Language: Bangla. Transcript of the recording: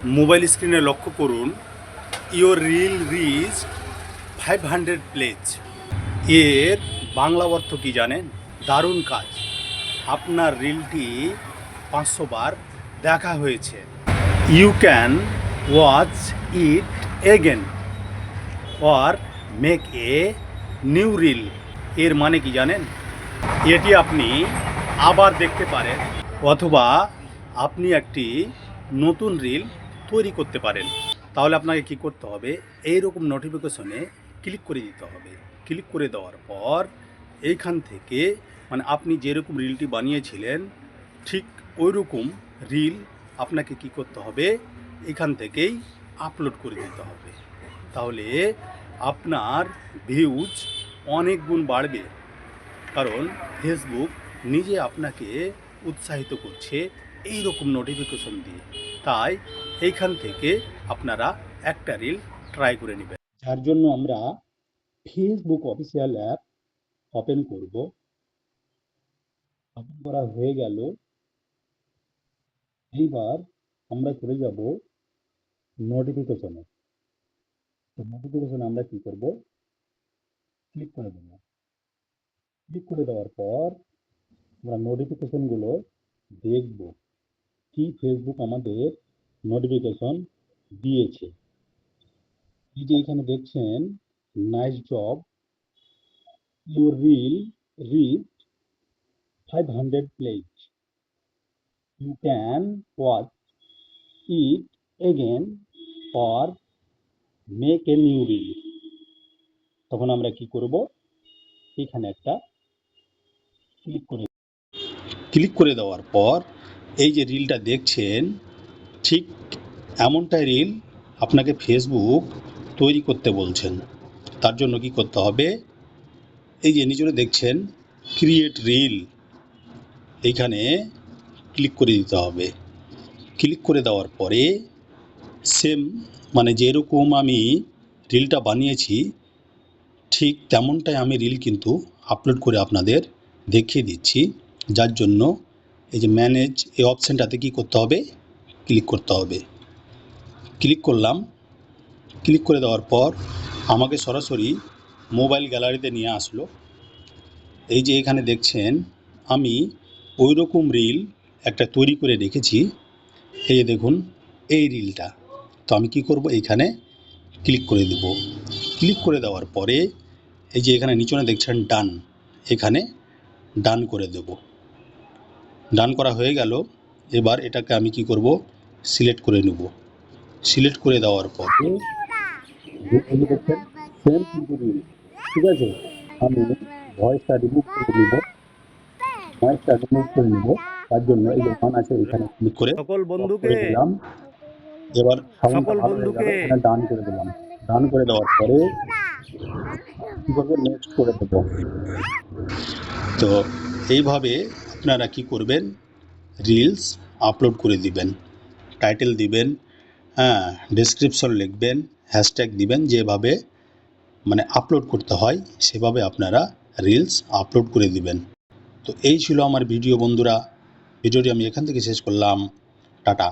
মোবাইল স্ক্রিনে লক্ষ্য করুন, ইওর রিল রিচ 500 প্লেজ। এর বাংলা অর্থ কি জানেন? দারুণ কাজ, আপনার রিলটি 500 বার দেখা হয়েছে। You can watch it again or make a new reel. এর মানে কি জানেন? এটি আপনি আবার দেখতে পারেন, অথবা আপনি একটি নতুন রিল তৈরি করতে পারেন। তাহলে আপনাকে কি করতে হবে? এইরকম নোটিফিকেশনে ক্লিক করে দিতে হবে। ক্লিক করে দেওয়ার পর এইখান থেকে আপনি যেরকম রিলটি বানিয়েছিলেন ঠিক ওই রকম রিল আপনাকে কি করতে হবে? এখান থেকেই আপলোড করে দিতে হবে। তাহলে আপনার ভিউজ অনেক গুণ বাড়বে, কারণ ফেসবুক নিজে আপনাকে উৎসাহিত করছে এই রকম নোটিফিকেশন দিয়ে। তাই এইখান থেকে আপনারা একটা রিল ট্রাই করে নেবেন। যার জন্য আমরা ফেসবুক অফিসিয়াল অ্যাপ ওপেন করব। ওপেন করা হয়ে গেল। এইবার আমরা চলে যাব নোটিফিকেশনে। তো নোটিফিকেশনে আমরা কি করব? ক্লিক করে দেব। ক্লিক করে দেওয়ার পর আমরা নোটিফিকেশনগুলো দেখব কি ফেসবুক আমাদের নোটিফিকেশন দিয়েছে। এই যে এখানে দেখছেন, nice job, your reel reach 500 plays, you can watch it again or make a new reel. তখন আমরা কি করব? এখানে একটা ক্লিক করে দেওয়ার পর এই যে রিলটা দেখছেন, ঠিক এমনটাই রিল আপনাকে ফেসবুক তৈরি করতে বলছেন। তার জন্য কি করতে হবে? এই যে নিচে দেখছেন ক্রিয়েট রিল, এইখানে ক্লিক করে দিতে হবে। ক্লিক করে দেওয়ার পরে সেম যেরকম আমি রিলটা বানিয়েছি ঠিক তেমনটাই আমি রিল কিন্তু আপলোড করে আপনাদের দেখিয়ে দিচ্ছি। যার জন্য এই যে ম্যানেজ এই অপশানটাতে কি করতে হবে? ক্লিক করতে হবে। ক্লিক করলাম। ক্লিক করে দেওয়ার পর আমাকে সরাসরি মোবাইল গ্যালারিতে নিয়ে আসলো। এই যে এখানে দেখছেন আমি ওই রকম রিল একটা তৈরি করে রেখেছি। এই যে দেখুন এই রিলটা। তো আমি কি করব? এইখানে ক্লিক করে দেব। ক্লিক করে দেওয়ার পরে এই যে এখানে নিচনে দেখছেন ডান, এখানে ডান করে দেব। ডান করা হয়ে গেল। এবার এটাকে আমি কি করব? সিলেক্ট করে নেব। সিলেক্ট করে দেওয়ার পরে দেখছেন সেম কিন্তু রিল, ঠিক আছে? আমি ভয়েসটা রিমুভ করে নেব। ভয়েসটা রিমুভ করে নেব, তার জন্য এই যে অন আছে এখানে ক্লিক করে সকল অফ বন্ধুকে করে দিলাম। এবার সাউন্ডটা ভালো হয়ে গেল, এখানে ডান করে দিলাম। ডান করে দেওয়ার পরে কি করবো? নেক্সট করে দেবো। তো এইভাবে আপনারা কি করবেন? রিলস আপলোড করে দিবেন। টাইটেল দিবেন, হ্যাঁ, ডেসক্রিপশন লিখবেন, হ্যাশট্যাগ দিবেন। যেভাবে আপলোড করতে হয় সেভাবে আপনারা রিলস আপলোড করে দিবেন। তো এই ছিল আমার ভিডিও বন্ধুরা। ভিডিওটি আমি এখান থেকে শেষ করলাম। টাটা।